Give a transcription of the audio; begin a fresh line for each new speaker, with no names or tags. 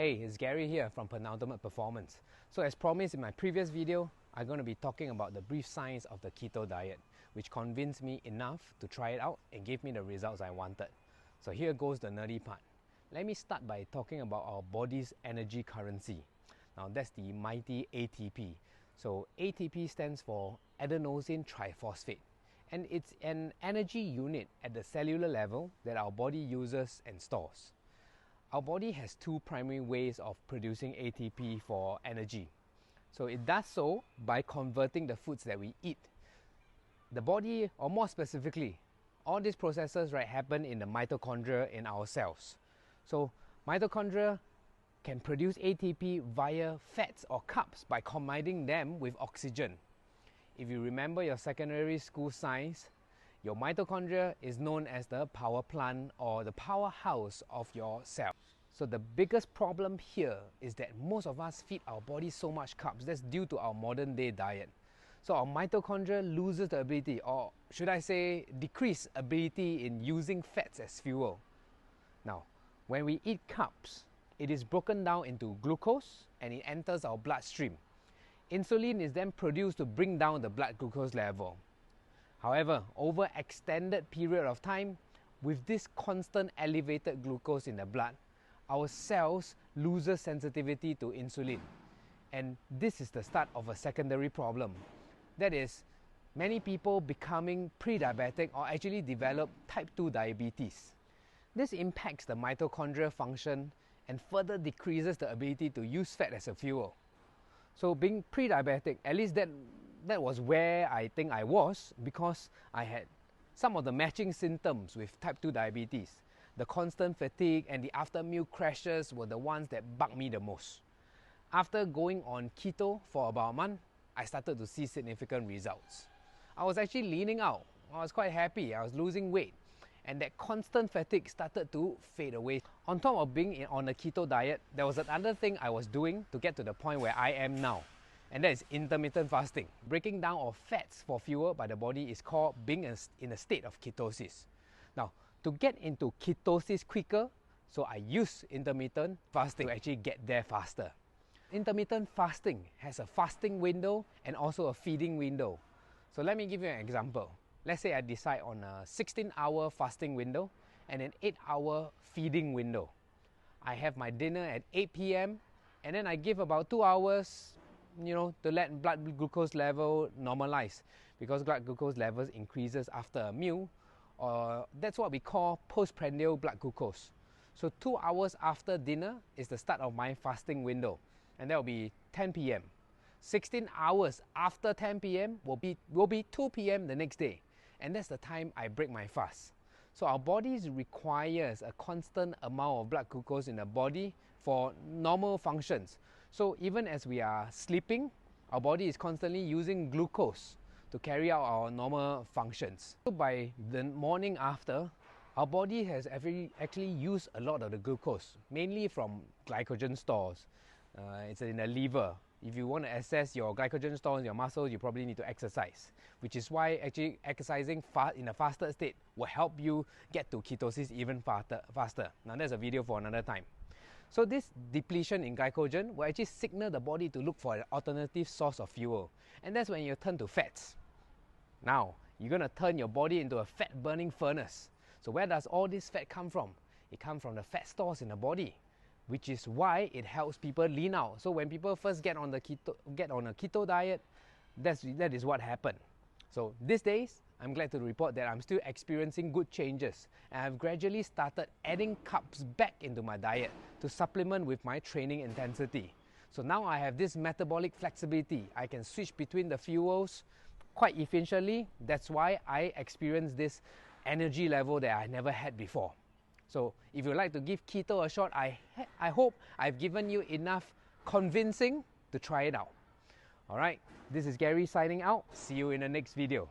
Hey, it's Gary here from Penultimate Performance. So as promised in my previous video, I'm going to be talking about the brief science of the keto diet, which convinced me enough to try it out and gave me the results I wanted. So here goes the nerdy part. Let me start by talking about our body's energy currency. Now that's the mighty ATP. So ATP stands for adenosine triphosphate, and it's an energy unit at the cellular level that our body uses and stores. Our body has two primary ways of producing ATP for energy. So it does so by converting the foods that we eat. The body, or more specifically, all these processes happen in the mitochondria in our cells. So mitochondria can produce ATP via fats or carbs by combining them with oxygen. If you remember your secondary school science, your mitochondria is known as the power plant or the powerhouse of your cell. So the biggest problem here is that most of us feed our body so much carbs. That's due to our modern day diet. So our mitochondria loses the ability, or should I say decrease ability in using fats as fuel. Now, when we eat carbs, it is broken down into glucose and it enters our bloodstream. Insulin is then produced to bring down the blood glucose level. However, over an extended period of time, with this constant elevated glucose in the blood, our cells loses sensitivity to insulin. And this is the start of a secondary problem. That is, many people becoming pre-diabetic or actually develop type 2 diabetes. This impacts the mitochondrial function and further decreases the ability to use fat as a fuel. So being pre-diabetic, at least that was where I think I was, because I had some of the matching symptoms with type 2 diabetes. The constant fatigue and the after meal crashes were the ones that bugged me the most. After going on keto for about a month, I started to see significant results. I was actually leaning out. I was quite happy. I was losing weight. And that constant fatigue started to fade away. On top of being on a keto diet, there was another thing I was doing to get to the point where I am now. And that is intermittent fasting. Breaking down of fats for fuel by the body is called being in a state of ketosis. Now, to get into ketosis quicker, so I use intermittent fasting to actually get there faster. Intermittent fasting has a fasting window and also a feeding window. So let me give you an example. Let's say I decide on a 16-hour fasting window and an 8-hour feeding window. I have my dinner at 8 p.m. and then I give about 2 hours, to let blood glucose level normalize, because blood glucose levels increases after a meal, or that's what we call postprandial blood glucose. So 2 hours after dinner is the start of my fasting window, and that will be 10 p.m. 16 hours after 10 p.m. will be 2 p.m. the next day. And that's the time I break my fast. So our bodies requires a constant amount of blood glucose in the body for normal functions. So even as we are sleeping, our body is constantly using glucose to carry out our normal functions. So by the morning after, our body has actually used a lot of the glucose, mainly from glycogen stores. It's in the liver. If you want to assess your glycogen stores in your muscles, you probably need to exercise, which is why actually exercising in a fasted state will help you get to ketosis even faster. Now that's a video for another time. So this depletion in glycogen will actually signal the body to look for an alternative source of fuel, and that's when you turn to fats. Now, you're going to turn your body into a fat burning furnace. So where does all this fat come from? It comes from the fat stores in the body, which is why it helps people lean out. So when people first get on a keto diet, that is what happened. So these days, I'm glad to report that I'm still experiencing good changes, and I've gradually started adding carbs back into my diet to supplement with my training intensity. So now I have this metabolic flexibility. I can switch between the fuels quite efficiently. That's why I experience this energy level that I never had before. So if you'd like to give keto a shot, I hope I've given you enough convincing to try it out. Alright, this is Gary signing out. See you in the next video.